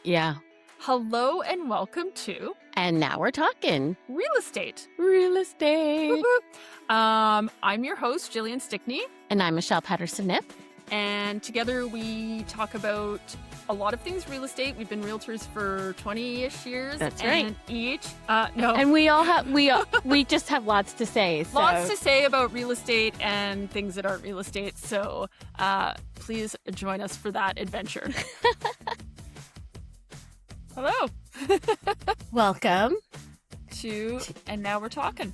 Yeah. Hello and welcome to And now we're talking Real Estate. real Whoop, estate. whoop. I'm your host, Gillian Stickney, And I'm Michelle Patterson-Nip. and together we talk about a lot of things real estate. We've been realtors for 20-ish years. That's and no, And we just have lots to say. So. lots to say about real estate and things that aren't real estate. So please join us for that adventure. Hello. Welcome. And now we're talking.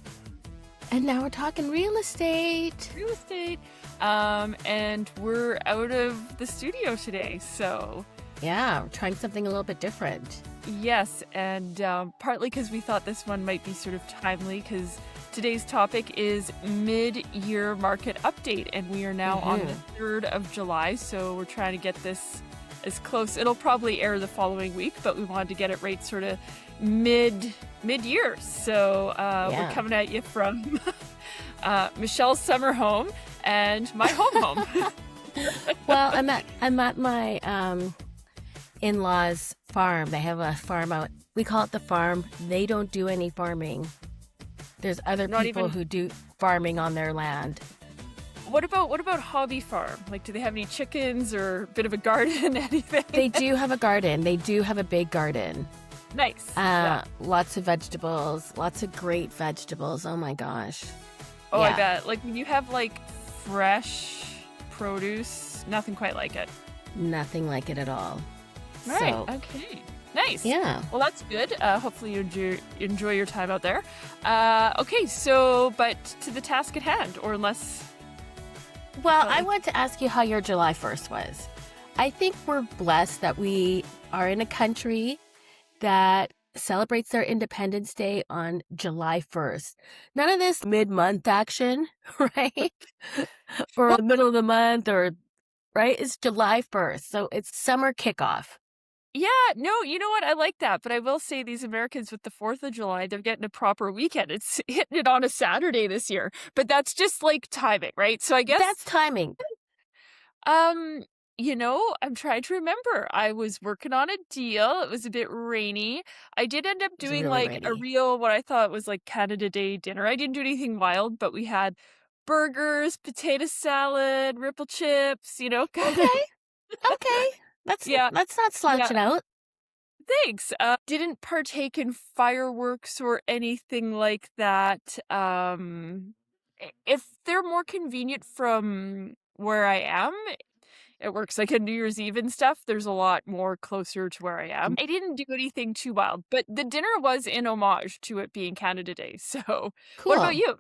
And now we're talking real estate. Real estate. And we're out of the studio today, so Yeah, we're trying something a little bit different. yes, and partly because we thought this one might be sort of timely, because today's topic is mid-year market update, and we are now on the 3rd of July, so we're trying to get this as close. It'll probably air the following week, but we wanted to get it right sort of mid-year. So we're coming at you from Michelle's summer home and my home. Well, I'm at my in-laws' farm. They have a farm out. We call it the farm. They don't do any farming. There's other people who do farming on their land. What about hobby farm? Like, do they have any chickens or a bit of a garden, anything? They do have a garden. They do have a big garden. Nice. Lots of vegetables, lots of great vegetables. Oh my gosh. Oh, yeah. I bet. Like, when you have like fresh produce, nothing quite like it. Nothing like it at all. Right. So, Okay. Nice. yeah. Well, that's good. Hopefully you enjoy your time out there. Okay. So, but to the task at hand, or unless. Well, I want to ask you how your July 1st was. I think we're blessed that we are in a country that celebrates their Independence Day on July 1st. None of this mid-month action, right? Or the middle of the month, or right? It's July 1st. So it's summer kickoff. Yeah, no, you know what? I like that. But I will say these Americans with the 4th of July, they're getting a proper weekend. It's hitting it on a Saturday this year. But that's just like timing, right? So I guess That's timing. I'm trying to remember. I was working on a deal. It was a bit rainy. I did end up It's doing really like a rainy. real, what I thought was like Canada Day dinner. I didn't do anything wild, but we had burgers, potato salad, ripple chips, kind of. Okay. Okay. Yeah. That's not Yeah. slouching out. Thanks. Didn't partake in fireworks or anything like that. If they're more convenient from where I am, it works. Like a New Year's Eve and stuff, there's a lot more closer to where I am. I didn't do anything too wild, but the dinner was in homage to it being Canada Day. So, what about Cool. you?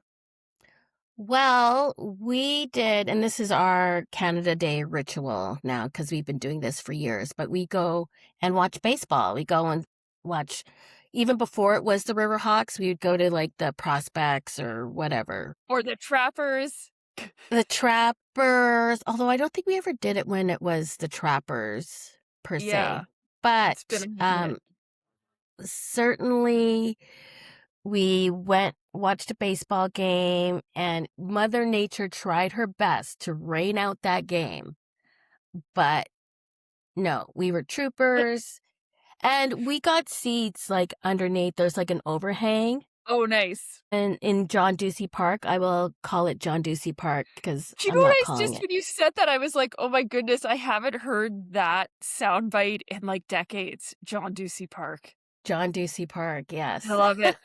Well, we did, and this is our Canada Day ritual now because we've been doing this for years, but we go and watch baseball. We go and watch, even before it was the Riverhawks, we would go to like the Prospects or whatever. Or the Trappers? The Trappers, although I don't think we ever did it when it was the Trappers per Yeah, se. But it's been a minute. certainly we watched a baseball game, and Mother Nature tried her best to rain out that game. But no, we were troopers, and we got seats like underneath. There's like an overhang. Oh, nice. And in John Ducey Park, I will call it John Ducey Park because Do you I'm know what not I calling just, it when you said that, I was like, oh my goodness, I haven't heard that soundbite in like decades. John Ducey Park. John Ducey Park. Yes. I love it.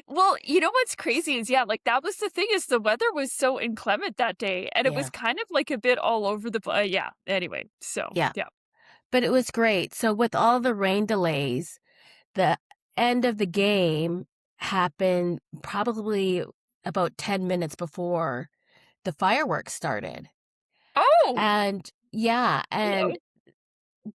Well, you know what's crazy is, yeah, like that was the thing, is the weather was so inclement that day, and it was Yeah. kind of like a bit all over the place. Yeah. Anyway, so Yeah. yeah. But it was great. So with all the rain delays, the end of the game happened probably about 10 minutes before the fireworks started. Oh, And yeah, hello. and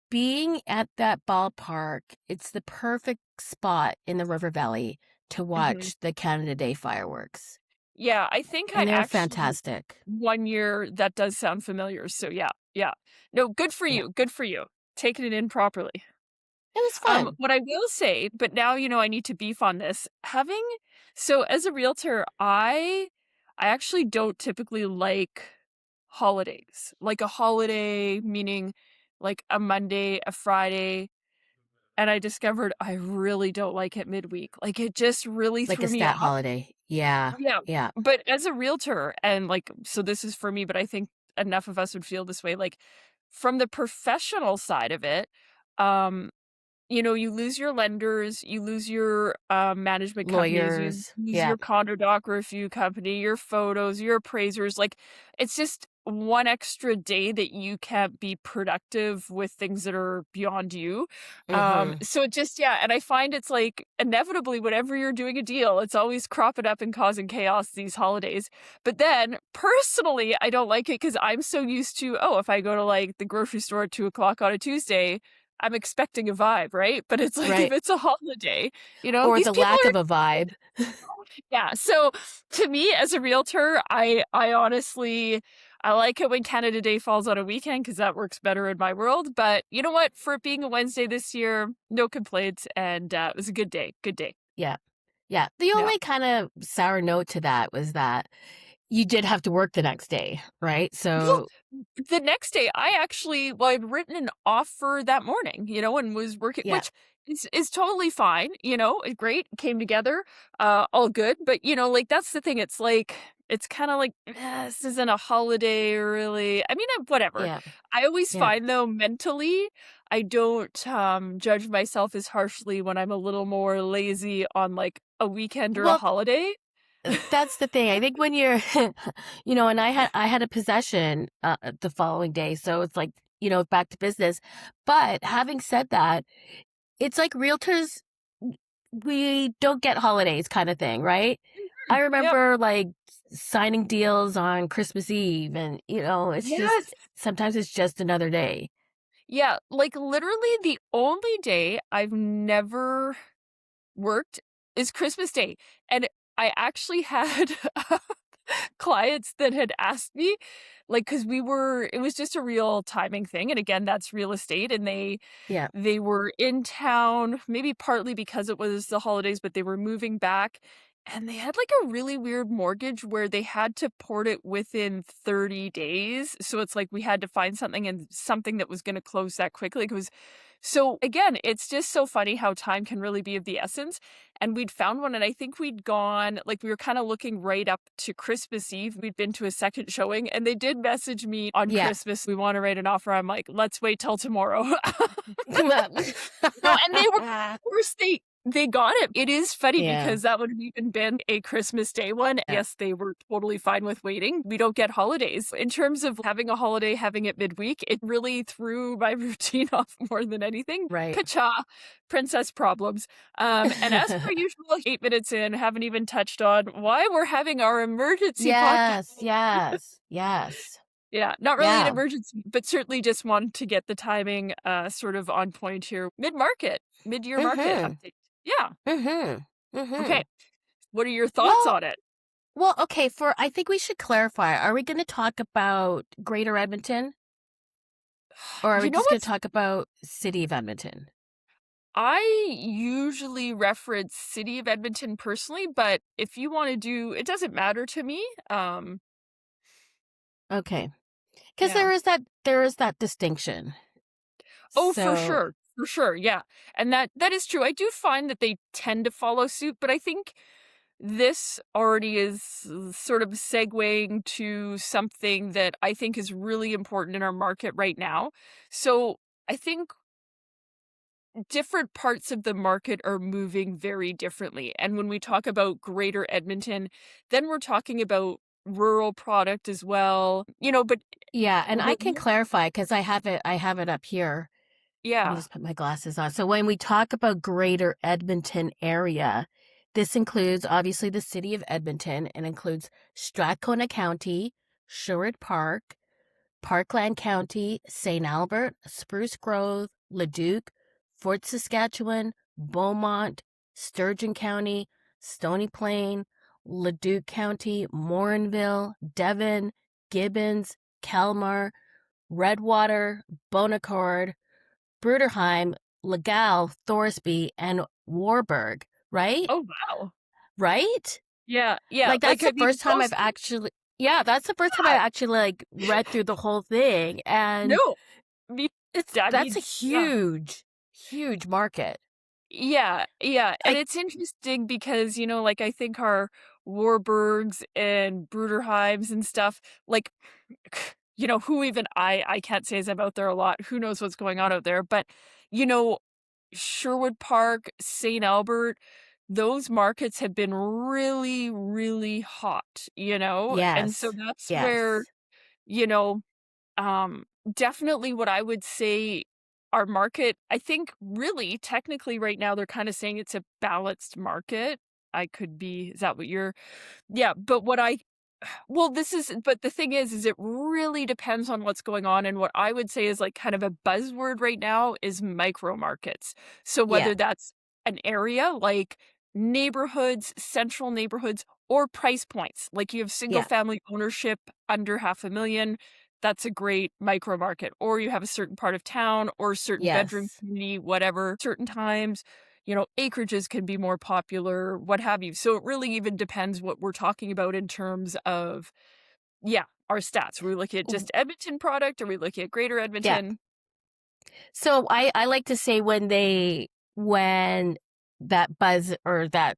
being at that ballpark, it's the perfect spot in the River Valley to hmm watch the Canada Day fireworks. Yeah, I think I And they're actually fantastic. one year that does sound familiar. So yeah, yeah. No, good for Yeah. you. Good for you. Taking it in properly. It was fun. What I will say, but now I need to beef on this. So as a realtor, I actually don't typically like holidays. Like a holiday, meaning like a Monday, a Friday, and I discovered I really don't like it midweek. Like, it just really Like threw a me stat off. holiday. Yeah. Yeah, Yeah. but as a realtor and, like, so this is for me, but I think enough of us would feel this way, like, from the professional side of it, um, you lose your lenders, you lose your, management companies, you Lawyers. lose Yeah. your condo doc review company, your photos, your appraisers, like, it's just one extra day that you can't be productive with things that are beyond you. Mhm. So it just yeah, and I find it's, like, inevitably, whenever you're doing a deal, it's always cropping up and causing chaos these holidays. But then, personally, I don't like it because 'cause I'm so used to, oh, if I go to, like, the grocery store at 2 o'clock on a Tuesday, I'm expecting a vibe, right? But it's like if Right. it's a holiday, Or these the people lack are of a vibe. yeah. So to me as a realtor, I honestly I like it when Canada Day falls on a weekend because that works better in my world. But you know what? For it being a Wednesday this year, no complaints, and it was a good day. Good day. Yeah. Yeah. The Yeah. only kind of sour note to that was that you did have to work the next day, right? Well, So, the next day, I actually well, I'd written an offer that morning, and was working, yeah. which is totally fine, great, came together, all good. But like that's the thing. It's like it's kind of like this isn't a holiday, really. I mean, whatever. Yeah. I always Yeah. find though mentally, I don't judge myself as harshly when I'm a little more lazy on like a weekend or a Well, holiday. that's the thing. I think when you're, and I had a possession the following day, so it's like, back to business. But having said that, it's like realtors, we don't get holidays kind of thing, right? I Yep. remember like signing deals on Christmas Eve, and it's Yes. just sometimes it's just another day. Yeah, like, literally the only day I've never worked is Christmas Day, and I actually had clients that had asked me, like, because it was just a real timing thing, and again, that's real estate, and Yeah. they were in town, maybe partly because it was the holidays, but they were moving back, and they had, like, a really weird mortgage where they had to port it within 30 days, so it's like we had to find something that was gonna close that quickly. Like, it was so, again, it's just so funny how time can really be of the essence, and we'd found one, and I think we'd gone like, we were kinda looking right up to Christmas Eve. We'd been to a second showing, and they did message me on Yeah. Christmas, "We wanna write an offer." I'm like, "Let's wait till tomorrow." No, and they were of course, they got it. It is funny Yeah. because that would have even been a Christmas Day one. Yeah. Yes, they were totally fine with waiting. We don't get holidays. In terms of having a holiday, having it midweek, it really threw my routine off more than anything. Right. Kacha, princess problems. And as per usual, 8 minutes in, haven't even touched on why we're having our emergency podcast. Yes. Yes. Yes. Yeah, not really an Yeah. emergency, but certainly just wanted to get the timing, sort of on point here. Mid-year market Mhm. update. Yeah. Mhm. Okay. Mhm. What are your thoughts Well, on it? okay, I think we should clarify. Are we going to talk about Greater Edmonton, or are we You know just going to what's talk about City of Edmonton? I usually reference City of Edmonton personally, but if you wanna do it doesn't matter to me. Okay. Because Yeah. there is that distinction. Oh, So, for sure, yeah, and that is true. I do find that they tend to follow suit, but I think this already is sort of segueing to something that I think is really important in our market right now. So, I think different parts of the market are moving very differently. And when we talk about Greater Edmonton, then we're talking about rural product as well. But yeah, and I what can clarify because I have it up here. Let me yeah. just put my glasses on. So when we talk about Greater Edmonton area, this includes obviously the city of Edmonton and includes Strathcona County, Sherwood Park, Parkland County, St. Albert, Spruce Grove, Leduc, Fort Saskatchewan, Beaumont, Sturgeon County, Stony Plain, Leduc County, Morinville, Devon, Gibbons, Kalmar, Redwater, Bonacord, Bruderheim, Legal, Thorsby, and Warburg, right? Oh wow. Right? Yeah, yeah. Like Like that's the have you first time I've posted actually yeah, that's the first time I that? actually like read through the whole thing. And No. Me I That's a mean, yeah. huge, huge market. Yeah, yeah, and I it's interesting because, like, I think our Warburgs and Bruderheims and stuff, like, who even I can't say as I'm out there a lot, who knows what's going on out there, but, you know, Sherwood Park, St. Albert, those markets have been really, really hot, and so yes, that's where, yes, you know um, definitely what I would say our market, I think really technically right now they're kind of saying it's a balanced market. I could be, is that what you're, yeah, but but the thing is it really depends on what's going on. And what I would say is like kind of a buzzword right now is micro markets. So yeah, whether that's an area like neighborhoods, central neighborhoods, or price points, like you have single yeah, family ownership under 500,000, that's a great micro market. Or you have a certain part of town or a certain bedroom yes. community, whatever, certain times. Acreages can be more popular, what have you. So it really even depends what we're talking about in terms of, yeah, our stats. Are we looking at W- just Edmonton product? Are we looking at Greater Yeah. Edmonton? So I like to say when that buzz or that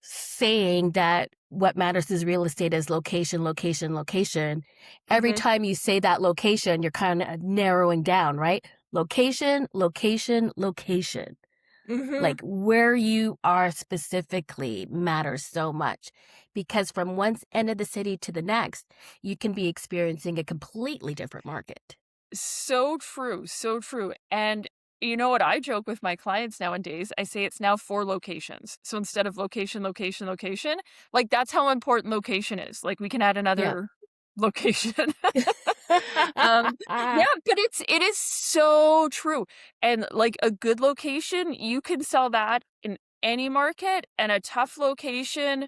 saying that what matters is real estate is location, location, location. Every Mhm, time you say that location, you're kind of narrowing down, right? Location, location, location. mhm. Like where you are specifically matters so much because from one end of the city to the next, you can be experiencing a completely different market. So true, so true. And you know what I joke with my clients nowadays? I say it's now 4 locations. So instead of location, location, location, like that's how important location is. Like we can add Yeah. another location. Um, yeah, but it is so true. And like a good location, you can sell that in any market, and a tough location,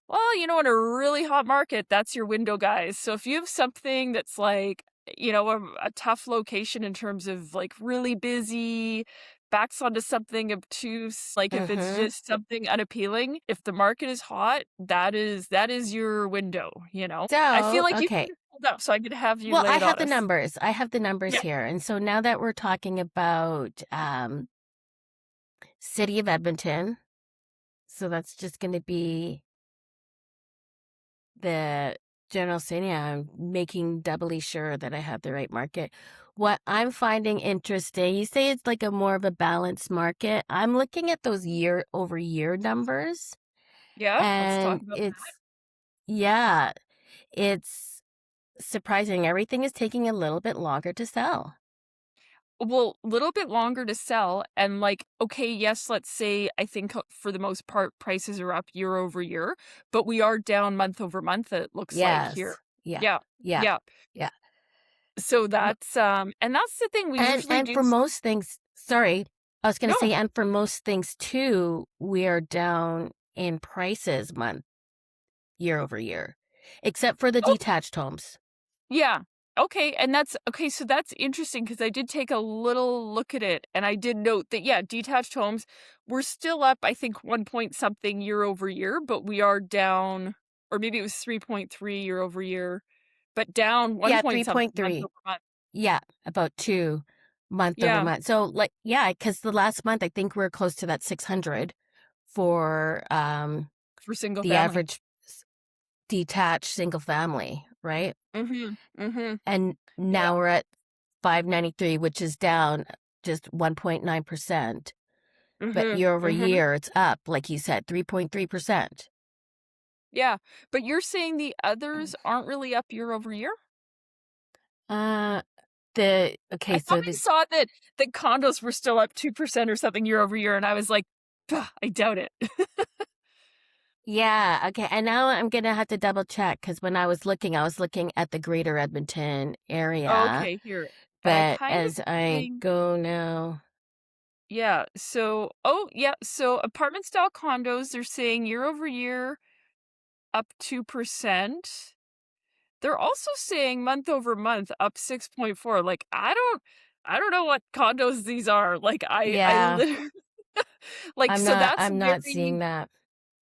well, in a really hot market, that's your window, guys. So if you have something that's like, a tough location in terms of like really busy, backs onto something obtuse, like if it's hmm just something unappealing, if the market is hot, that is your window. I feel So, like you okay. can hold up, so I could have you Well, lay I it have on the us. numbers. I have the numbers Yeah. here. And so now that we're talking about City of Edmonton, so that's just going to be the general city. I'm making doubly sure that I have the right market. What I'm finding interesting, you say it's like a more of a balanced market. I'm looking at those year over year numbers, Yeah, let's talk and about that. yeah, it's surprising. Everything is taking a little bit longer to sell. Well, little bit longer to sell and, like, okay, yes, let's say I think, for the most part, prices are up year over year, but we are down month over month, it looks like here. Yes. Yeah. Yeah, Yeah. yeah. Yeah. So M- that's the thing we usually And do for most things, sorry, I was going to no. say, and for most things too, we are down in prices year over year, except for the Oh, detached homes. yeah. Okay, and that's okay, so that's interesting because I did take a little look at it, and I did note that, yeah, detached homes, we're still up, I think, 1 point something year over year, but we are down, or maybe it was 3.3 year over year, but down 1 Yeah, point something month 3.3. over month. Yeah, about 2 month over Yeah, month. So like, yeah, because the last month I think we're close to that 600 for for single the family. average detached single family, right? Mhm, mhm. And Yeah, now we're at 593, which is down just 1.9%. But mhm, year over mhm. year, it's up, like you said, 3.3%. Yeah, but you're saying the others aren't really up year over year? Uh, I okay, thought so I saw that condos were still up 2% or something year over year, and I was like, "Bah, I doubt it." yeah, okay, and now I'm gonna have to double check because when I was looking at the greater Edmonton area, Okay, here. And I but kind of as I think, go now, yeah, so yeah, so apartment style condos, they're saying year over year up 2%. They're also saying month over month up 6.4. Like, I don't know what condos these are. Like, I yeah, literally like, so that's I'm not seeing very, that.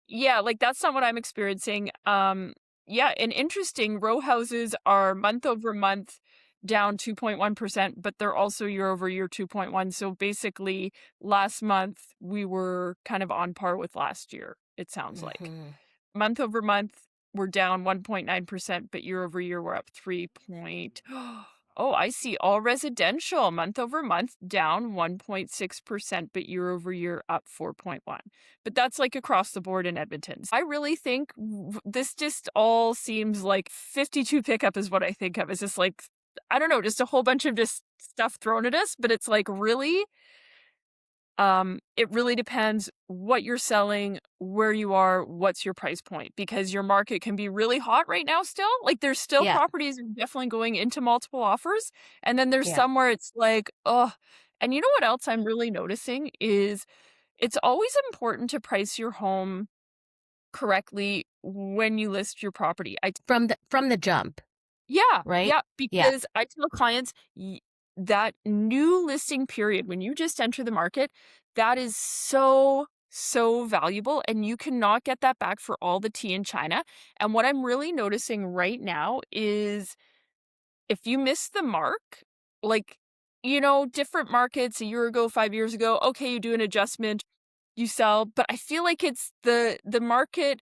yeah, like, that's not what I'm experiencing. Yeah, and interesting, row houses are month over month down 2.1%, but they're also year over year 2.1. So basically, last month we were kind of on par with last year, it sounds like. Mm-hmm. Month over month, we're down 1.9%, but year over year, we're up 3 point. Oh, I see. All residential month over month down 1.6%, but year over year up 4.1. But that's like across the board in Edmonton. I really think this just all seems like 52 pickup is what I think of. It's just like, I don't know, just a whole bunch of just stuff thrown at us, but it's like really it really depends what you're selling, where you are, what's your price point, because your market can be really hot right now still. Like there's still Yeah. properties definitely going into multiple offers. And then there's Yeah. some where it's like, oh, and you know what else I'm really noticing is it's always important to price your home correctly when you list your property. From the jump, Yeah, right? yeah, Yeah. because I tell clients that new listing period when you just enter the market, that is so, so valuable, and you cannot get that back for all the tea in China. And what I'm really noticing right now is if you miss the mark, like, different markets a year ago, 5 years ago, okay, you do an adjustment, you sell, but I feel like it's the market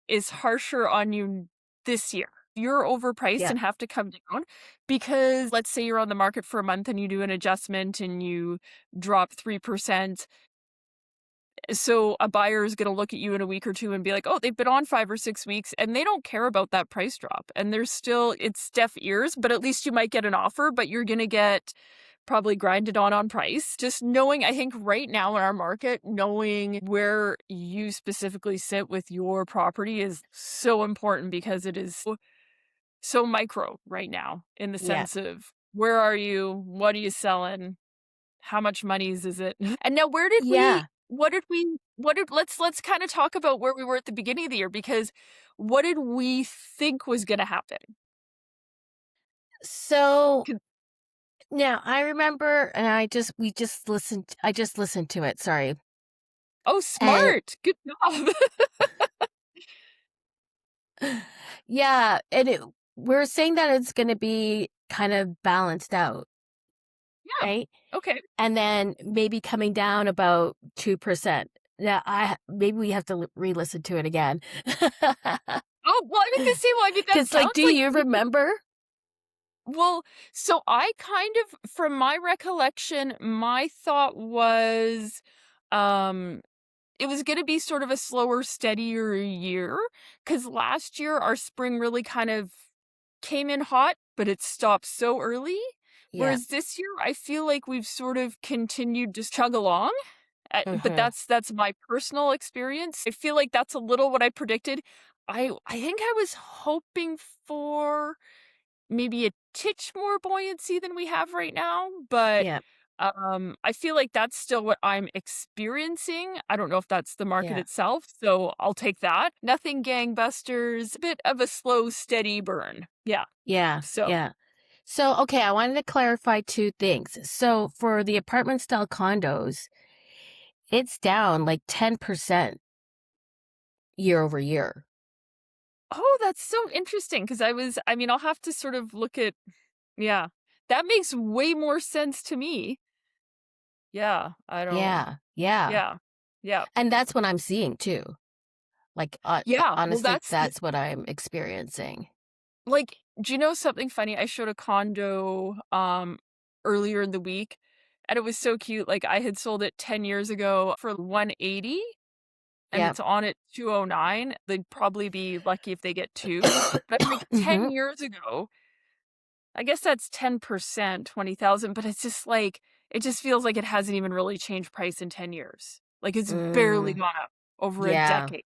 is harsher on you this year. You're overpriced Yeah. and have to come down because let's say you're on the market for a month and you do an adjustment and you drop 3%. So a buyer is going to look at you in a week or two and be like, oh, they've been on 5 or 6 weeks and they don't care about that price drop. And there's still, it's deaf ears, but at least you might get an offer, but you're going to get probably grinded on price. Just knowing, I think right now in our market, knowing where you specifically sit with your property is so important because it is so micro right now in the Yeah. sense of where are you? What are you selling? How much money's is it? And now Yeah. let's kind of talk about where we were at the beginning of the year because what did we think was going to happen? So 'Cause- now I remember, and I just listened to it. Sorry. Oh, And smart. Good job. yeah, we're saying that it's going to be kind of balanced out, Yeah. right? Okay. And then maybe coming down about 2%. Now, maybe we have to re-listen to it again. Oh, well, I was gonna say, well, I mean, that Because, like, sounds do like you remember? well, so I kind of from my recollection, my thought was, um, it was gonna be sort of a slower, steadier year because last year, our spring really kind of came in hot, but it stopped so early, Yeah. whereas this year, I feel like we've sort of continued to chug along. But Mhm. that's my personal experience. I feel like that's a little what I predicted. I think I was hoping for maybe a titch more buoyancy than we have right now, but Yeah. I feel like that's still what I'm experiencing. I don't know if that's the market Yeah. itself, so I'll take that. Nothing gangbusters, a bit of a slow, steady burn. Yeah. Yeah. So, Yeah. So, okay, I wanted to clarify two things. So, for the apartment style condos, it's down like 10% year over year. oh, that's so interesting because I mean, I'll have to sort of look at, yeah, that makes way more sense to me. Yeah, I don't, Yeah. Yeah. yeah, yeah, And that's what I'm seeing too. Like, yeah. Well, honestly, that's what I'm experiencing. like, do you know something funny? I showed a condo earlier in the week and it was so cute. Like I had sold it 10 years ago for 180 and Yeah. it's on at 209. They'd probably be lucky if they get two. But I'm like 10 Mhm. years ago, I guess that's 10%, 20,000, but it's just like it just feels like it hasn't even really changed price in 10 years. Like it's barely Mm, gone up over a yeah. decade.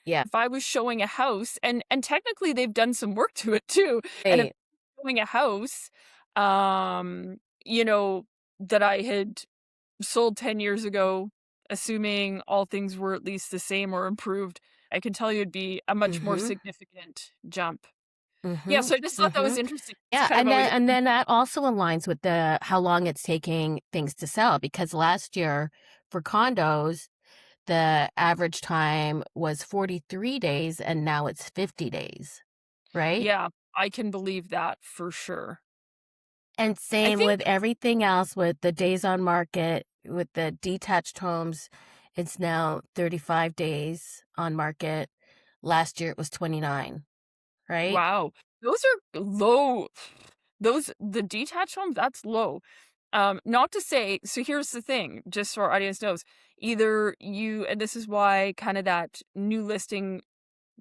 Yeah. If I was showing a house and technically they've done some work to it too, and if Right. showing a house, um, you know, that I had sold 10 years ago, assuming all things were at least the same or improved, I can tell you it'd be a much more Mhm. significant jump. Yeah, Mhm. so I just thought that was Mhm. interesting. It's Yeah, kind of always and then that also aligns with the how long it's taking things to sell because last year for condos, the average time was 43 days and now it's 50 days, right? yeah, I can believe that for sure. And I same think with everything else with the days on market, with the detached homes, it's now 35 days on market. Last year it was 29, right? wow, those are low. The detached homes, that's low. Not to say, so here's the thing, just so our audience knows, either you, and this is why kind of that new listing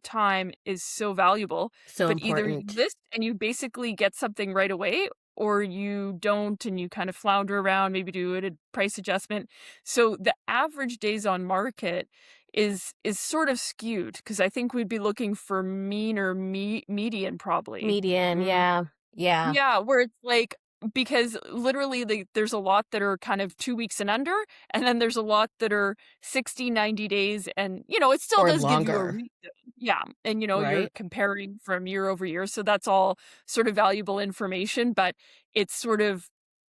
time is so valuable, So but either you important. list and you basically get something right away, or you don't and you kind of flounder around, maybe do a price adjustment. So the average days on market is sort of skewed because I think we'd be looking for mean or median probably. Median, Mm, yeah. Yeah. yeah, where it's like, because literally there's a lot that are kind of 2 weeks and under, and then there's a lot that are 60, 90 days, and, it still Or does give you a longer, read. Yeah, and, you're right? comparing from year over year, so that's all sort of valuable information, but it's sort of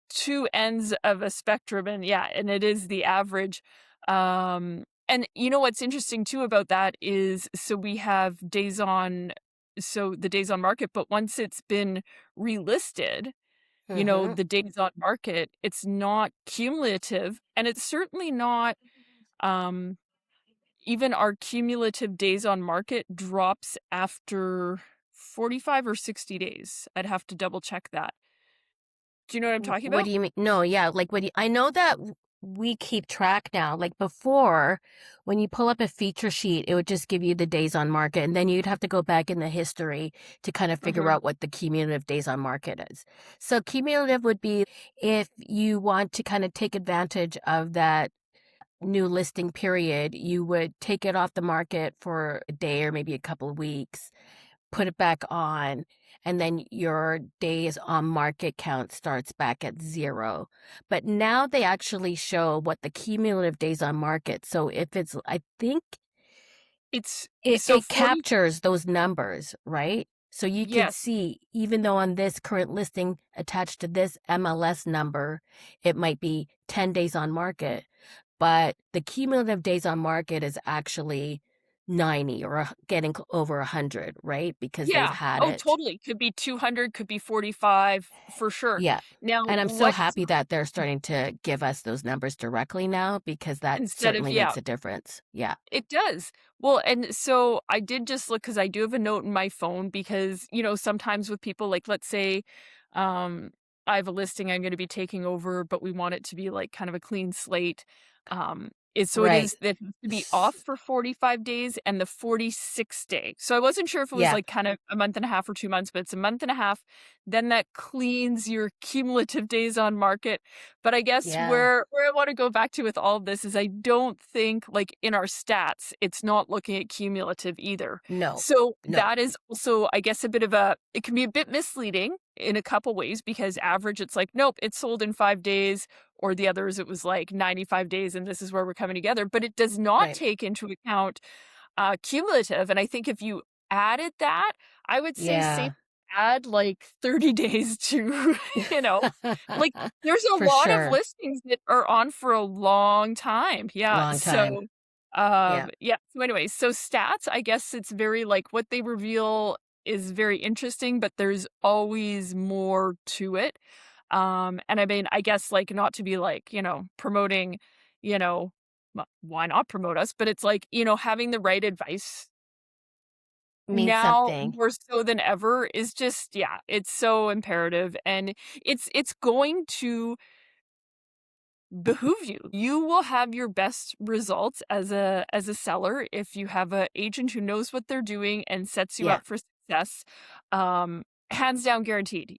2 ends of a spectrum, and yeah, and it is the average. And what's interesting too about that is, so we have days on, so the days on market, but once it's been relisted, Mhm. the days on market, it's not cumulative, and it's certainly not, um, even our cumulative days on market drops after 45 or 60 days. I'd have to double check that. Do you know what I'm talking What about? do you mean? No, yeah, like I know that we keep track now. Like before, when you pull up a feature sheet, it would just give you the days on market, and then you'd have to go back in the history to kind of figure Mhm. out what the cumulative days on market is. So cumulative would be if you want to kind of take advantage of that new listing period, you would take it off the market for a day or maybe a couple of weeks, put it back on, and then your days on market count starts back at 0. But now they actually show what the cumulative days on market. So if it's, I think It's so it 40. captures those numbers, right? So you could Yes. see, even though on this current listing attached to this MLS number, it might be 10 days on market, but the cumulative days on market is actually 90 or getting over 100, right? Because they've Yeah. had Oh, it. totally. Could be 200, could be 45, for sure. Yeah. Now, And I'm so what happy that they're starting to give us those numbers directly now because that instead of, certainly yeah, makes a difference. Yeah. it does. Well, and so I did just look because I do have a note in my phone because, sometimes with people, like, let's say, um, I have a listing I'm going to be taking over, but we want it to be like kind of a clean slate. So it Right. is that to be S- off for 45 days and the 46th day. So I wasn't sure if it was Yeah. like kind of a month and a half or 2 months, but it's a month and a half. Then that cleans your cumulative days on market. But I guess Yeah. where I want to go back to with all of this is I don't think, like, in our stats, it's not looking at cumulative either. No. So No. that is also, I guess, it can be a bit misleading in a couple ways because average, it's like, nope, it's sold in 5 days, or the others, it was like 95 days and this is where we're coming together. But it does not Right. take into account cumulative. And I think if you added that, I would say safe Yeah. add like 30 days to, you know, like, there's a For lot of sure. listings that are on for a long time. Yeah. Long time. So, Yeah. yeah. So anyways, so stats, I guess it's very like what they reveal is very interesting, but there's always more to it. And I mean, I guess like not to be like, promoting, you know, why not promote us? But it's like, having the right advice Means now something. more so than ever is just, yeah, it's so imperative, and it's going to behoove you. You will have your best results as a seller if you have a agent who knows what they're doing and sets you Yeah. up for success. Hands down guaranteed,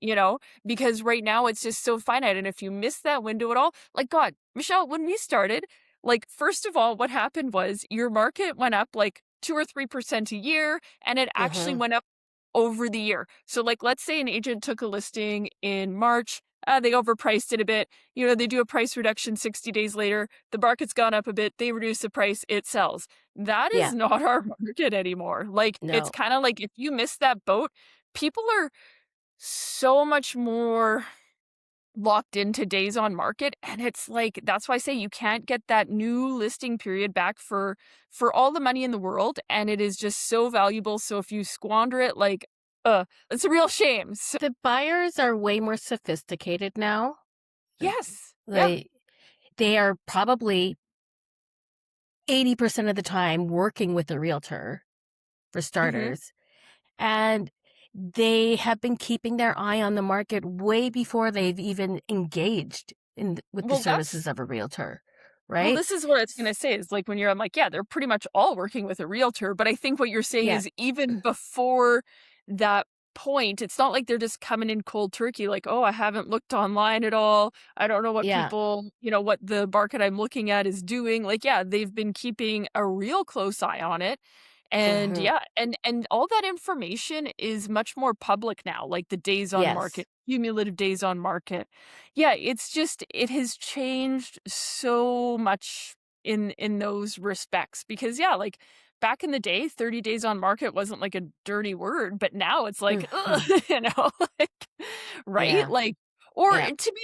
because right now it's just so finite. And if you miss that window at all, like, God, Michelle, when we started, like, first of all, what happened was your market went up like 2 or 3% a year, and it actually Mhm. went up over the year. So, like, let's say an agent took a listing in March, they overpriced it a bit. They do a price reduction 60 days later. The market's gone up a bit. They reduce the price, it sells. That Yeah. is not our market anymore. Like, it's No. kind of like if you miss that boat, people are so much more locked into days on market, and it's like, that's why I say you can't get that new listing period back for all the money in the world, and it is just so valuable. So if you squander it, like, It's a real shame. So, The buyers are way more sophisticated now. yes. Yeah. They they are probably 80% of the time working with a realtor, for Hmm. starters, and they have been keeping their eye on the market way before they've even engaged with the Well, services of a realtor, well, right? this is what I was S gonna say is like when I'm like, yeah, they're pretty much all working with a realtor. But I think what you're saying Yeah, is even before that point, it's not like they're just coming in cold turkey, like, oh, I haven't looked online at all. I don't know what yeah, people, what the market I'm looking at is doing. Like, yeah, they've been keeping a real close eye on it. And mhm, yeah, and all that information is much more public now, like the days on yes, market, cumulative days on market. Yeah, it's just it has changed so much in those respects because yeah, like back in the day, 30 days on market wasn't like a dirty word, but now it's like, ugh, mhm, like right? yeah, Like or yeah. to me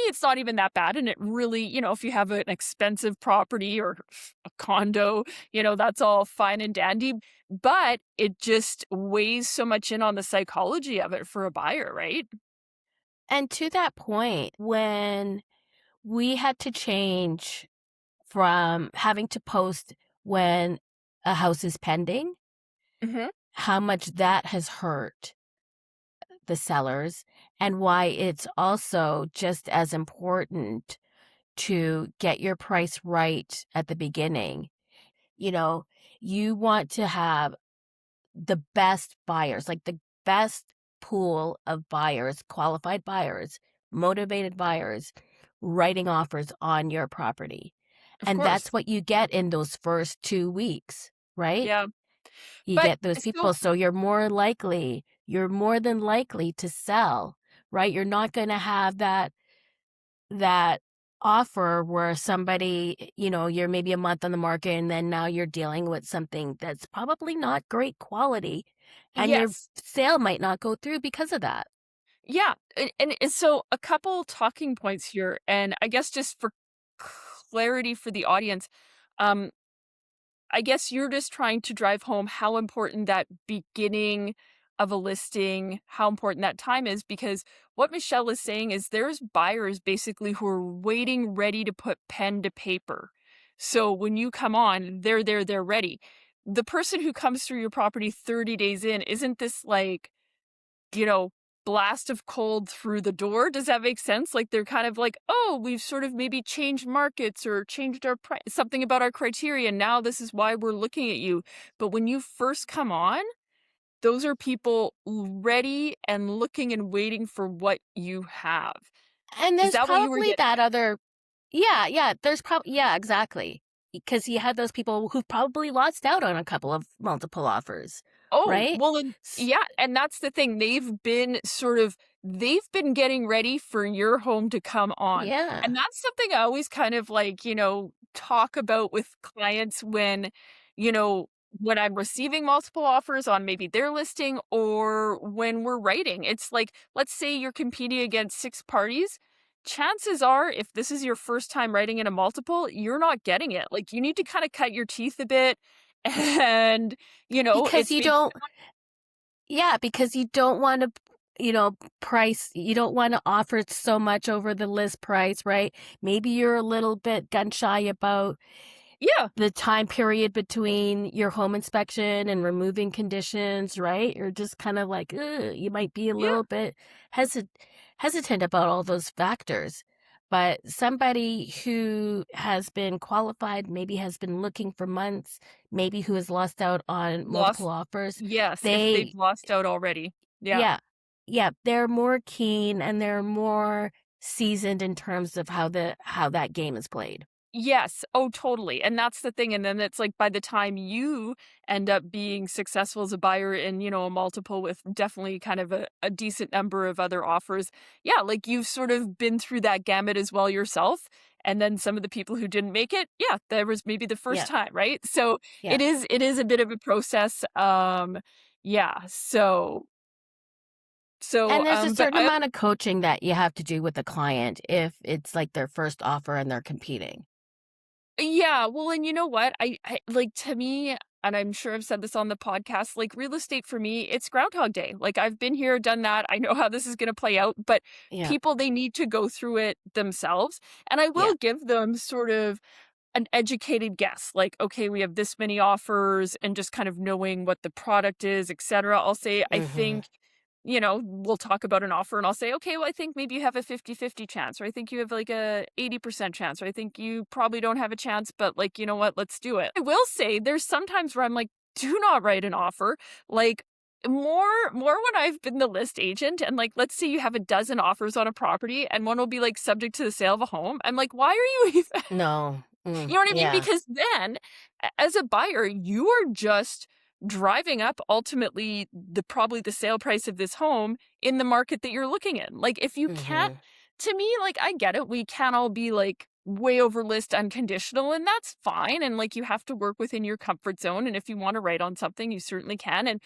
it's not even that bad and it really, if you have an expensive property or a condo, that's all fine and dandy, but it just weighs so much in on the psychology of it for a buyer, right? And to that point, when we had to change from having to post when a house is pending, Mhm. how much that has hurt the sellers, and why it's also just as important to get your price right at the beginning. You know, you want to have the best buyers, like the best pool of buyers, qualified buyers, motivated buyers, writing offers on your property. Of And that's course. what you get in those first 2 weeks, right? Yeah. You But get those so people, so you're more than likely to sell, right? You're not gonna have that offer where somebody, you're maybe a month on the market and then now you're dealing with something that's probably not great quality and your yes. sale might not go through because of that. Yeah. And so a couple talking points here, and I guess just for clarity for the audience, um, I guess you're just trying to drive home how important that beginning of a listing, how important that time is, because what Michelle is saying is there's buyers basically who are waiting ready to put pen to paper. So when you come on, they're there, they're ready. The person who comes through your property 30 days in, isn't this like, you know, blast of cold through the door. Does that make sense? Like they're kind of like, oh, we've sort of maybe changed markets or changed our price, something about our criteria. Now this is why we're looking at you. But when you first come on, those are people ready and looking and waiting for what you have. And Is there's that what you were probably getting that at? other yeah, there's probably yeah, exactly. Because you had those people who probably lost out on a couple of multiple offers, Oh, right? well, and S yeah, and that's the thing. They've been getting ready for your home to come on. yeah. And that's something I always kind of like, talk about with clients you know, when I'm receiving multiple offers on maybe their listing or when we're writing. It's like, let's say you're competing against six parties. Chances are, if this is your first time writing in a multiple, you're not getting it. Like, you need to kind of cut your teeth a bit. And Because it's you it's don't Yeah, because you don't wanna, price you don't wanna offer so much over the list price, right? Maybe you're a little bit gun shy about yeah, the time period between your home inspection and removing conditions, right? You're just kind of like, "Ugh," you might be a yeah, little bit hesi hesitant about all those factors. But somebody who has been qualified, maybe has been looking for months, maybe who has lost out on multiple lost offers, yes, if they've they lost out already. Yeah. yeah. Yeah, they're more keen and they're more seasoned in terms of how that game is played. Yes. Oh, totally. And that's the thing. And then it's like by the time you end up being successful as a buyer in, a multiple with definitely kind of a decent number of other offers, yeah, like you've sort of been through that gamut as well yourself. And then some of the people who didn't make it, yeah, that was maybe the first Yeah, time, right? So yeah. it is a bit of a process. Yeah. And there's a But certain amount of coaching that you have to do with the client if it's like their first offer and they're competing. yeah, well, and you know what? I like to me, and I'm sure I've said this on the podcast, like real estate for me, it's Groundhog Day. Like I've been here, done that. I know how this is going to play out, but Yeah. people, they need to go through it themselves. And I Yeah. will give them sort of an educated guess, like, okay, we have this many offers, and just kind of knowing what the product is, etc. I'll say, I Mm-hmm. think, we'll talk about an offer and I'll say, okay, well, I think maybe you have a 50-50 chance, or I think you have like a 80% chance, or I think you probably don't have a chance, but like, you know what, let's do it. I will say there's sometimes where I'm like, do not write an offer. Like, more when I've been the list agent, and like, let's say you have a dozen offers on a property and one will be like subject to the sale of a home. I'm like, why are you even No. you know what I mean? Yeah. Because then, as a buyer, you are just driving up ultimately probably the sale price of this home in the market that you're looking in. Like, if you can't, Mm-hmm. to me, like, I get it. We can't all be like way over list unconditional, and that's fine. And like, you have to work within your comfort zone. And if you want to write on something, you certainly can. And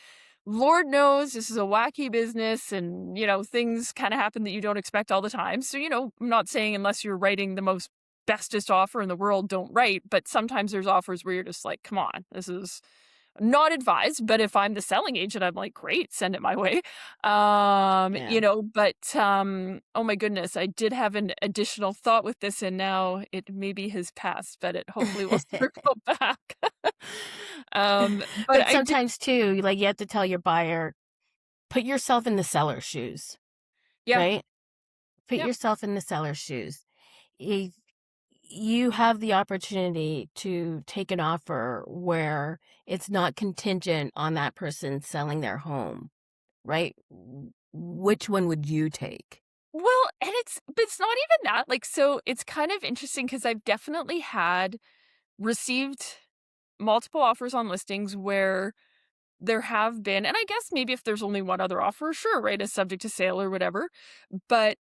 Lord knows this is a wacky business, and things kind of happen that you don't expect all the time. So, I'm not saying unless you're writing the most bestest offer in the world, don't write, but sometimes there's offers where you're just like, come on, this is not advised. But if I'm the selling agent, I'm like, great, send it my way. Yeah. Oh my goodness, I did have an additional thought with this, and now it maybe has passed, but it hopefully will circle back. But But I did, sometimes too, like you have to tell your buyer, put yourself in the seller's shoes, yeah, right? Put yep. yourself in the seller's shoes. If you have the opportunity to take an offer where it's not contingent on that person selling their home, right? Which one would you take? Well, and it's not even that. Like, so it's kind of interesting because I've definitely had received multiple offers on listings where there have been, and I guess maybe if there's only one other offer, sure, right, is subject to sale or whatever. But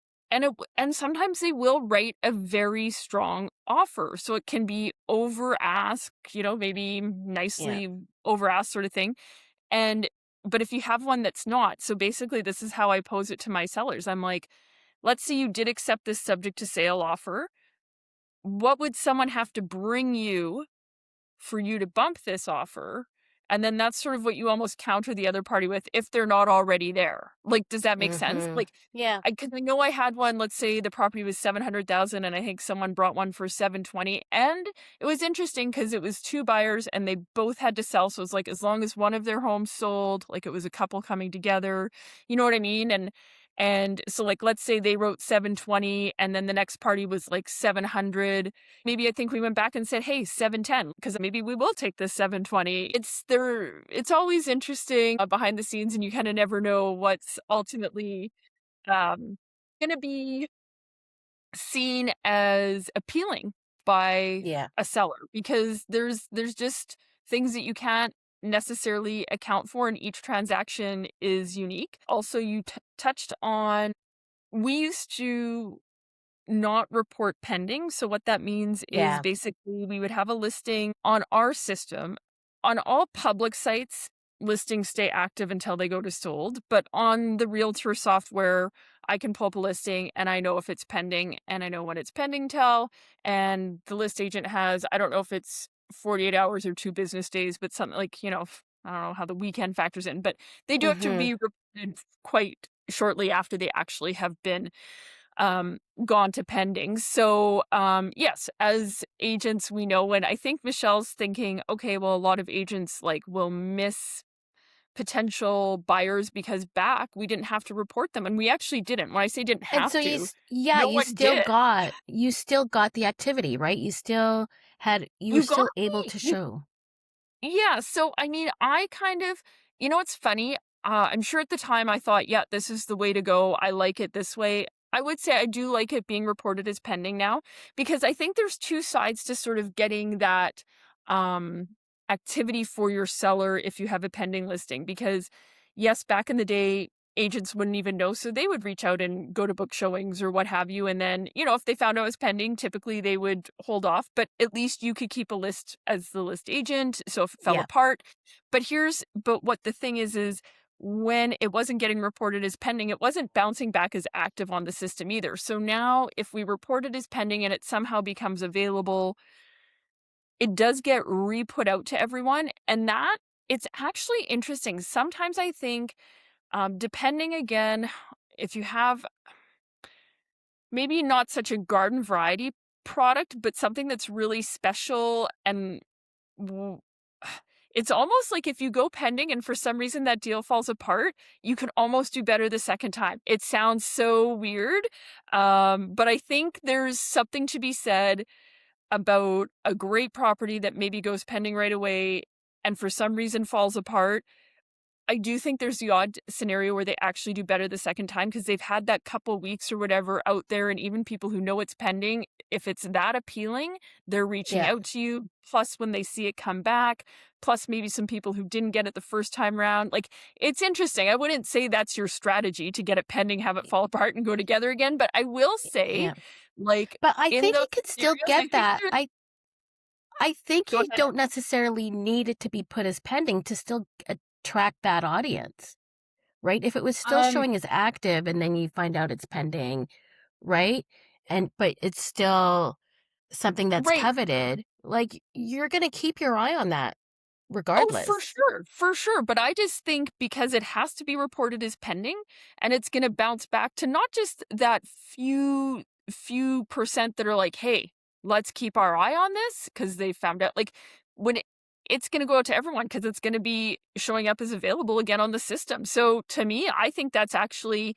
and sometimes they will write a very strong offer, so it can be over ask, maybe Yeah. nicely over ask sort of thing. And but if you have one that's not, so basically this is how I pose it to my sellers. I'm like, let's say you did accept this subject to sale offer. What would someone have to bring you for you to bump this offer? And then that's sort of what you almost counter the other party with if they're not already there. Like, does that make sense? Mm-hmm. Like, Yeah. because I know I had one, let's say the property was 700,000 and I think someone brought one for 720. And it was interesting because it was two buyers and they both had to sell. So it's like, as long as one of their homes sold, like it was a couple coming together, you know what I mean? And so like, let's say they wrote 720 and then the next party was like 700. Maybe I think we went back and said, "Hey, 710, because maybe we will take this 720." It's always interesting behind the scenes, and you kind of never know what's ultimately um going to be seen as appealing by Yeah. a seller, because there's just things that you can't necessarily account for, and each transaction is unique. Also, you touched on, we used to not report pending. So what that means is Yeah. basically we would have a listing on our system. On all public sites, listings stay active until they go to sold. But on the realtor software, I can pull up a listing and I know if it's pending and I know when it's pending till. And the list agent has, I don't know if it's 48 hours or 2 business days, but something like, I don't know how the weekend factors in, but they do have to Mm-hmm. be reported quite shortly after they actually have been gone to pending. So, yes, as agents, we know, when I think Michelle's thinking, okay, well, a lot of agents like will miss potential buyers because back we didn't have to report them, and we actually didn't. When I say didn't And have so to, yeah, no one did. you still got the activity, right? You were You got still able me. to show. Yeah, so I mean, I kind of, what's funny? I'm sure at the time I thought, yeah, this is the way to go. I like it this way. I would say I do like it being reported as pending now, because I think there's two sides to sort of getting that um, activity for your seller if you have a pending listing. Because, yes, back in the day, agents wouldn't even know. So they would reach out and go to book showings or what have you. And then, if they found out it was pending, typically they would hold off, but at least you could keep a list as the list agent. So if it fell Yeah. apart, but what the thing is when it wasn't getting reported as pending, it wasn't bouncing back as active on the system either. So now if we report it as pending and it somehow becomes available, it does get re-put out to everyone, and that it's actually interesting. Sometimes I think, depending again, if you have maybe not such a garden variety product, but something that's really special and w it's almost like if you go pending and for some reason that deal falls apart, you can almost do better the second time. It sounds so weird, but I think there's something to be said about a great property that maybe goes pending right away and for some reason falls apart. I do think there's the odd scenario where they actually do better the second time because 'cause they've had that couple weeks or whatever out there, and even people who know it's pending, if it's that appealing, they're reaching Yeah. out to you, plus when they see it come back, plus maybe some people who didn't get it the first time round. Like, it's interesting. I wouldn't say that's your strategy to get it pending, have it fall apart, and go together again, but I will say, Yeah. like, But I in think you those could still scenarios, I get think that. there's I think Go you ahead. don't necessarily need it to be put as pending to still attract that audience, right? If it was still Um, showing as active and then you find out it's pending, right? But it's still something that's right. coveted, like you're going to keep your eye on that Oh, regardless. for sure, but I just think because it has to be reported as pending, and it's gonna bounce back to not just that few percent that are like, "Hey, let's keep our eye on this because they found out," like, when it's gonna go out to everyone because it's gonna be showing up as available again on the system, so to me, I think that's actually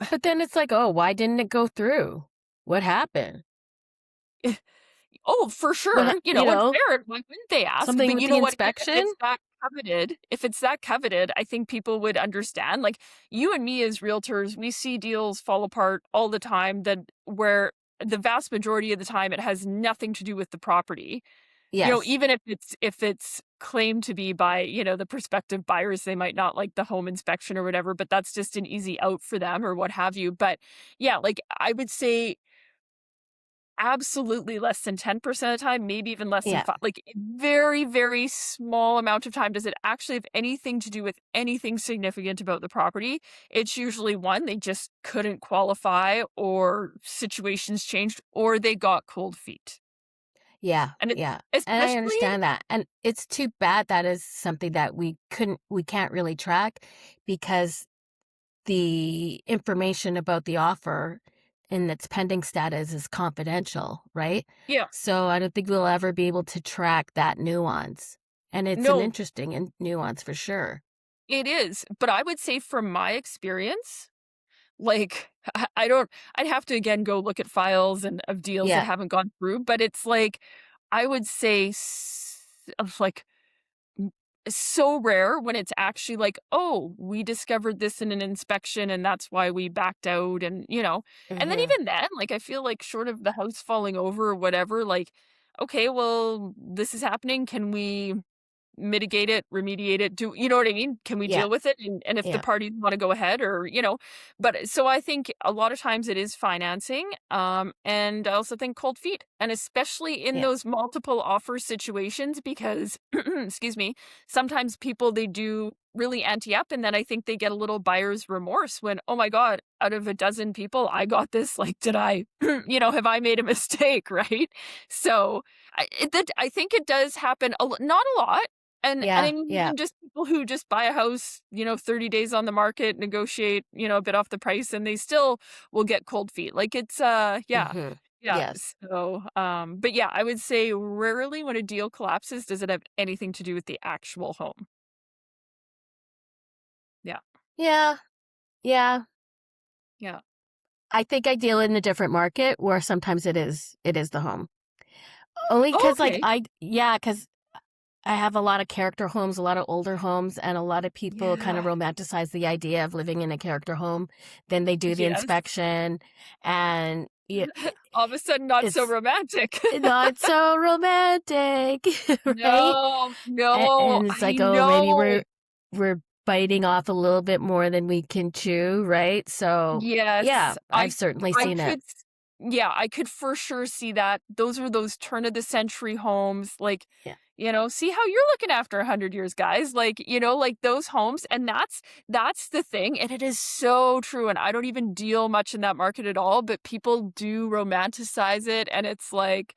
But then it's like, oh, why didn't it go through? What happened? Oh, for sure, You and know, fair, why wouldn't they ask? something But with you the know what? If inspection? it's that coveted I think people would understand. Like, you and me as realtors, we see deals fall apart all the time that where the vast majority of the time it has nothing to do with the property. Yes. Even if it's claimed to be by, the prospective buyers, they might not like the home inspection or whatever, but that's just an easy out for them or what have you. But yeah, like I would say absolutely less than 10% of the time, maybe even less than Yeah. 5, like, very, very small amount of time does it actually have anything to do with anything significant about the property. It's usually, 1, they just couldn't qualify or situations changed or they got cold feet. Yeah. And it Yeah. And I especially understand that. And it's too bad that is something that we can't really track because the information about the offer and its pending status is confidential, right? Yeah, So I don't think we'll ever be able to track that nuance. And it's an no, interesting nuance for sure. it is, but I would say from my experience, like, I don't I'd have to again go look at files and of deals that Yeah. haven't gone through, but it's like, I would say of like m so rare when it's actually like, "Oh, we discovered this in an inspection, and that's why we backed out," and then Hmm. even then, like, I feel like short of the house falling over or whatever, like, "Okay, well, this is happening. Can we mitigate it, remediate it, do you know what I mean? Can we Yeah. deal with it? And if the Yeah. parties wanna go ahead but so I think a lot of times it is financing, and I also think cold feet, and especially in Yeah. those multiple offer situations because excuse me, sometimes people, they do really ante up, and then I think they get a little buyer's remorse when, "Oh my god, out of a dozen people, I got this, like, did I have I made a mistake?" Right? So, I think it does happen not a lot, and I Yeah. mean, Yeah. even just people who just buy a house, 30 days on the market, negotiate, a bit off the price, and they still will get cold feet. Like it's yeah. Hmm. Yeah. Yes. So but yeah, I would say rarely when a deal collapses does it have anything to do with the actual home. Yeah. Yeah. Yeah. Yeah. I think I deal in a different market where sometimes it is the home. Only Oh, because okay. because I have a lot of character homes, a lot of older homes, and a lot of people kind of Yeah. romanticize the idea of living in a character home. Then they do the Yes. inspection, and All of a sudden not so it's romantic. not so romantic, right? No, no, And it's I like, oh, maybe know. we're biting off a little bit more than we can chew, right? So yeah, Yes, I've certainly I seen it. yeah, I could for sure see that. Those were those turn of the century homes, like, Yeah, see how you're looking after 100 years, guys, like, like those homes, and that's the thing, and it is so true, and I don't even deal much in that market at all, but people do romanticize it, and it's like,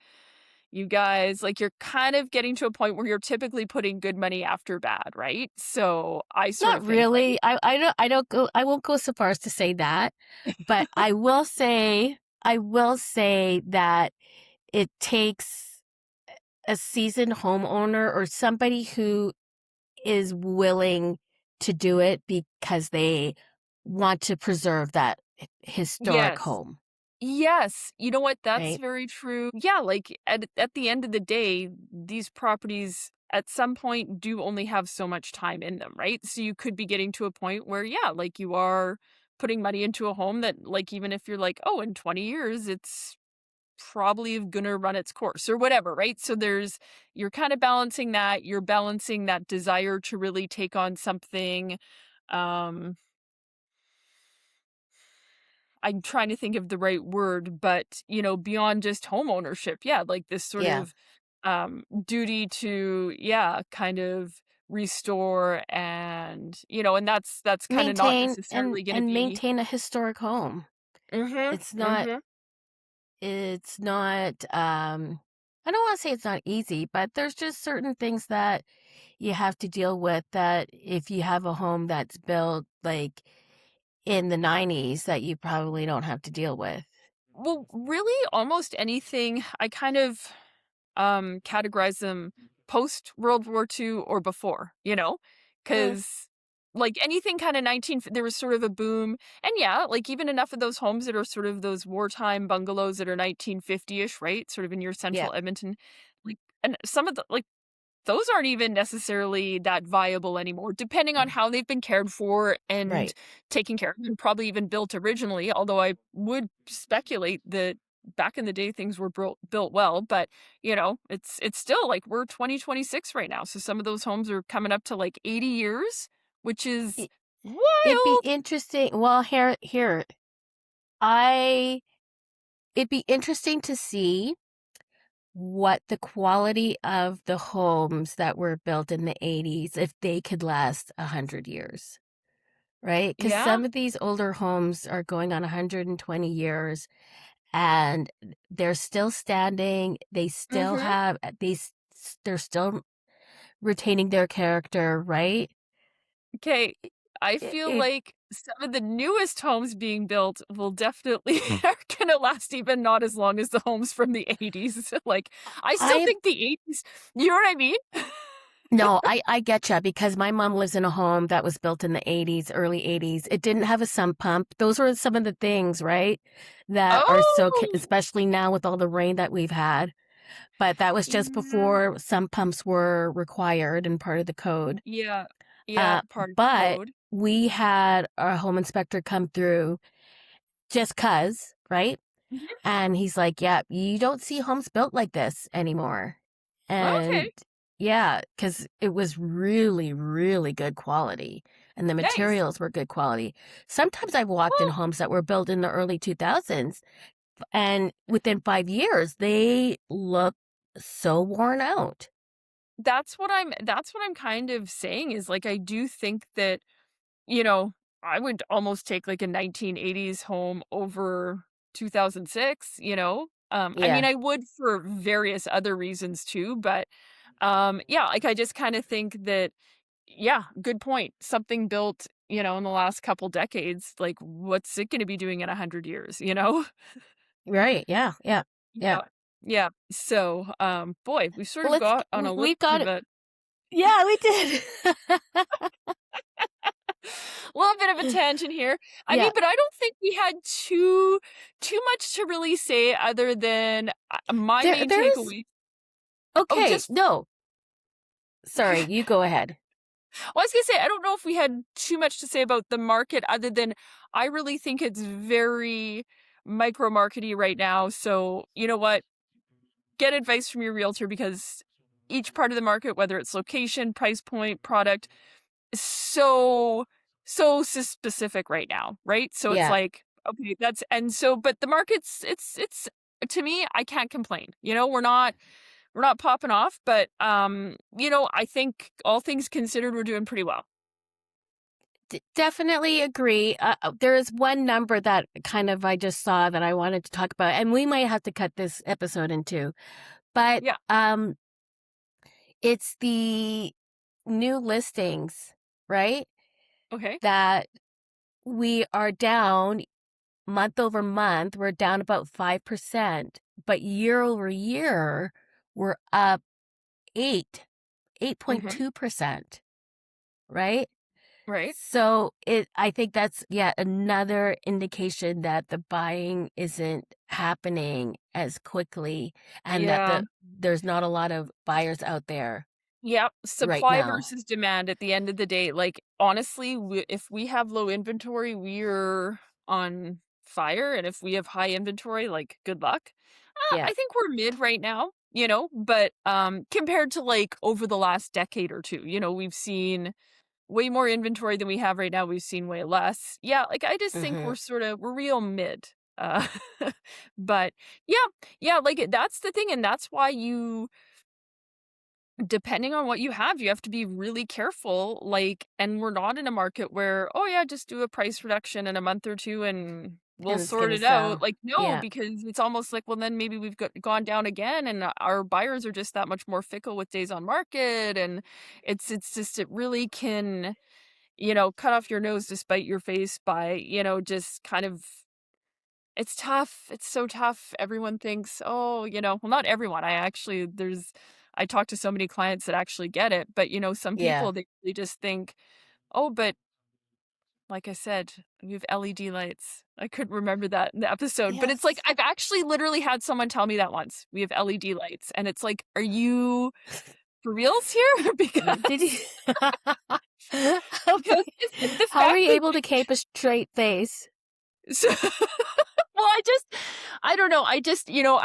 you guys, like, you're kind of getting to a point where you're typically putting good money after bad, right? So I sort Not of think, right? really. I won't go so far as to say that, but I will say that it takes a seasoned homeowner or somebody who is willing to do it because they want to preserve that historic Yes. home, Yes, you know what? That's right? very true. Yeah, like at the end of the day, these properties at some point do only have so much time in them, right? So you could be getting to a point where, yeah, like you are putting money into a home that, like, even if you're like, oh, in 20 years, it's probably gonna run its course or whatever, right? So you're kind of balancing that. You're balancing that desire to really take on something. Um, I'm trying to think of the right word, but, beyond just home ownership, yeah, like this sort Yeah. of, duty to, yeah, kind of restore and that's kinda not Maintain necessarily gonna and be. maintain a historic home. Mhm, It's not mhm. it's not I don't want to say it's not easy, but there's just certain things that you have to deal with that if you have a home that's built like in the 90s that you probably don't have to deal with. Well, really almost anything I kind of categorize them post World War II or before, Mm, because like anything kind of there was sort of a boom. And yeah, like even enough of those homes that are sort of those wartime bungalows that are 1950-ish, right? Sort of in your yeah, central Edmonton. Like, and some of the, like, those aren't even necessarily that viable anymore, depending on how they've been cared for and right. taken care of, and probably even built originally. Although I would speculate that back in the day things were built well, but it's still like we're 2026 right now. So some of those homes are coming up to like 80 years, which is It, it'd be wild. interesting. Well, here, I it'd be interesting to see what the quality of the homes that were built in the 80s, if they could last 100 years, right? Because Yeah. some of these older homes are going on 120 years and they're still standing. They still Mhm. have they're still retaining their character, right? Okay, I It, feel it, like some of the newest homes being built will definitely are gonna last even not as long as the homes from the 80s. Like, I still I think the 80s, you know what I mean? no, I get you because my mom lives in a home that was built in the 80s, early 80s. It didn't have a sump pump. Those were some of the things, right? That are Oh! especially now with all the rain that we've had. But that was just Yeah. before sump pumps were required and part of the code. Yeah. Yeah, Uh, part of the but code. we had our home inspector come through just 'cause, right? Mhm. And he's like, "Yeah, you don't see homes built like this anymore." Okay, And yeah, because it was really, really good quality and the nice. materials were good quality. Sometimes I've walked in Well, homes that were built in the early 2000s and within 5 years, they look so worn out. that's what I'm kind of saying is, like, I do think that, you know, I would almost take, like, a 1980s home over 2006, you know? I mean, Yeah, I would for various other reasons too, but, yeah, like, I just kinda think that, yeah, good point. Something built, in the last couple decades, like, what's it gonna be doing in 100 years, you know? right. Yeah, yeah, yeah. Yeah. Yeah. So, boy, we sort Well, of got on a little we've bit got of it. a Yeah, we did. little bit of a tangent here. I mean, Yeah, but I don't think we had too much to really say other than my main there's takeaway. Oh, okay. just No, sorry, you go ahead. well, I was gonna say I don't know if we had too much to say about the market other than I really think it's very micro markety right now. So you know what? Get advice from your realtor because each part of the market, whether it's location, price point, product, so specific right now, right? So it's Yeah. like, okay, that's and so but the market's it's to me, I can't complain. We're not popping off, but I think all things considered, we're doing pretty well. Definitely agree. There is one number that kind of I just saw that I wanted to talk about, and we might have to cut this episode in two. But Yeah. it's the new listings, right? Okay. That we are down month over month. We're down about 5%, but year over year, we're up 8, Mm-hmm. 8.2%, right? Right. So I think that's yet another indication that the buying isn't happening as quickly and that Yeah. there's not a lot of buyers out there Yep. right Supply now. versus demand at the end of the day. Like, honestly, if we have low inventory, we're on fire. And if we have high inventory, like, good luck. Yeah. I think we're mid right now, but compared to like over the last decade or two, we've seen way more inventory than we have right now. We've seen way less. Yeah. Like, I just think Mm-hmm. we're real mid. Uh, but yeah, yeah, like that's the thing. And that's why depending on what you have to be really careful, like, and we're not in a market where, "Oh, yeah, just do a price reduction in a month or 2 and we'll And it's sort gonna it out." sell. Like, no, Yeah. because it's almost like, well, then maybe we've gone down again, and our buyers are just that much more fickle with days on market, and it's just it really can, cut off your nose to spite your face by, just kind of it's tough. It's so tough. Everyone thinks, "Oh," well, not everyone. I talk to so many clients that actually get it, but, some Yeah. people, they just think, "Oh, but like I said, we have LED lights." I couldn't remember that in the episode, but it's like, Yes. I've actually literally had someone tell me that once. "We have LED lights." And it's like, "Are you for reals here?" Did you? Because Okay. the How were fact you that, able to like, keep a straight face? so well, I don't know. I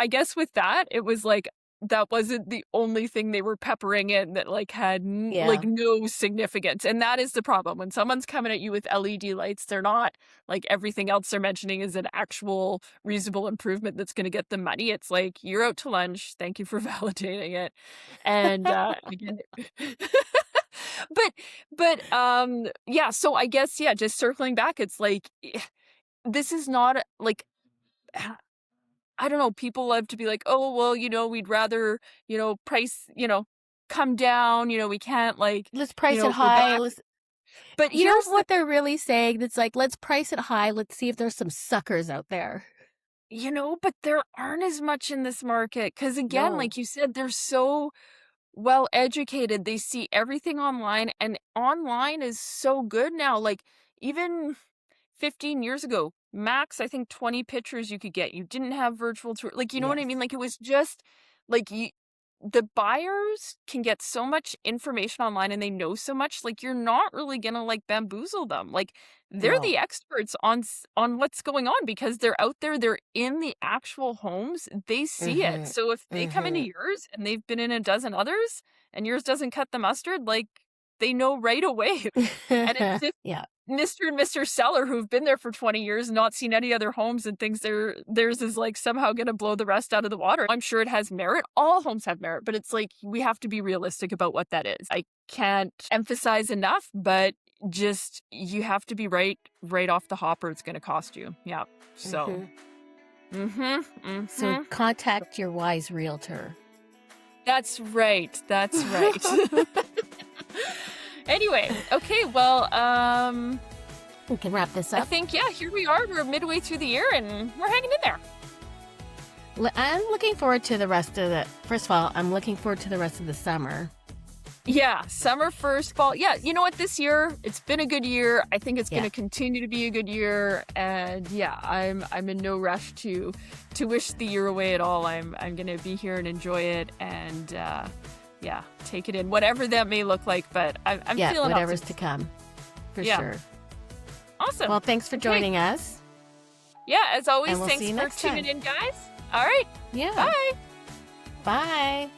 guess with that, it was like that wasn't the only thing they were peppering in that like had like Yeah. no significance. And that is the problem. When someone's coming at you with LED lights, they're not like everything else they're mentioning is an actual reasonable improvement that's going to get them money. It's like, you're out to lunch. Thank you for validating it. And again, but yeah, so I guess yeah, just circling back, it's like this is not like I don't know, people love to be like, "Oh, well, we'd rather, price, come down, we can't like, Let's price it go high. back." Let's But You know here's the what they're really saying? It's like, let's price it high. Let's see if there's some suckers out there. but there aren't as much in this market because again, No. like you said, they're so well educated. They see everything online and online is so good now. Like, even 15 years ago, max, I think 20 pictures you could get. You didn't have virtual tour. Like, you know what I Yes. mean? Like, it was just like the buyers can get so much information online and they know so much. Like, you're not really gonna like bamboozle them. Like, they're No. the experts on on what's going on because they're out there. They're in the actual homes. They see it. Mm-hmm. So if they come into Mm-hmm. yours and they've been in a dozen others and yours doesn't cut the mustard, like, they know right away. And it's just Yeah. Mr. and Mr. Seller who've been there for 20 years, not seen any other homes and thinks theirs is like somehow going to blow the rest out of the water. I'm sure it has merit. All homes have merit, but it's like we have to be realistic about what that is. I can't emphasize enough, but just you have to be right off the hopper. It's going to cost you. Yeah. So, Mm-hmm. So mm-hmm. contact your wise realtor. That's right. That's right. Anyway, okay, well, We can wrap this I up. think, yeah, here we are. We're midway through the year and we're hanging in there. I'm looking forward to the rest of first of all, I'm looking forward to the rest of the summer. Yeah, summer first, fall. Yeah, you know what? This year, it's been a good year. I think it's going Yeah. to continue to be a good year, and yeah, I'm in no rush to wish the year away at all. I'm going to be here and enjoy it, and yeah, take it in, whatever that may look like. But I'm Yeah, feeling whatever's to optimistic. come. For Yeah. sure. Awesome. Well, thanks for Okay. joining us. Yeah, as always, And we'll see thanks you for next tuning time. in, guys. All right, Yeah. bye. Bye.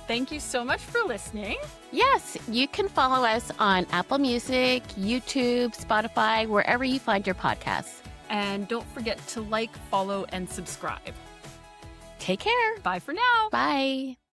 Thank you so much for listening. Yes, you can follow us on Apple Music, YouTube, Spotify, wherever you find your podcasts. And don't forget to like, follow, and subscribe. Take care. Bye for now. Bye.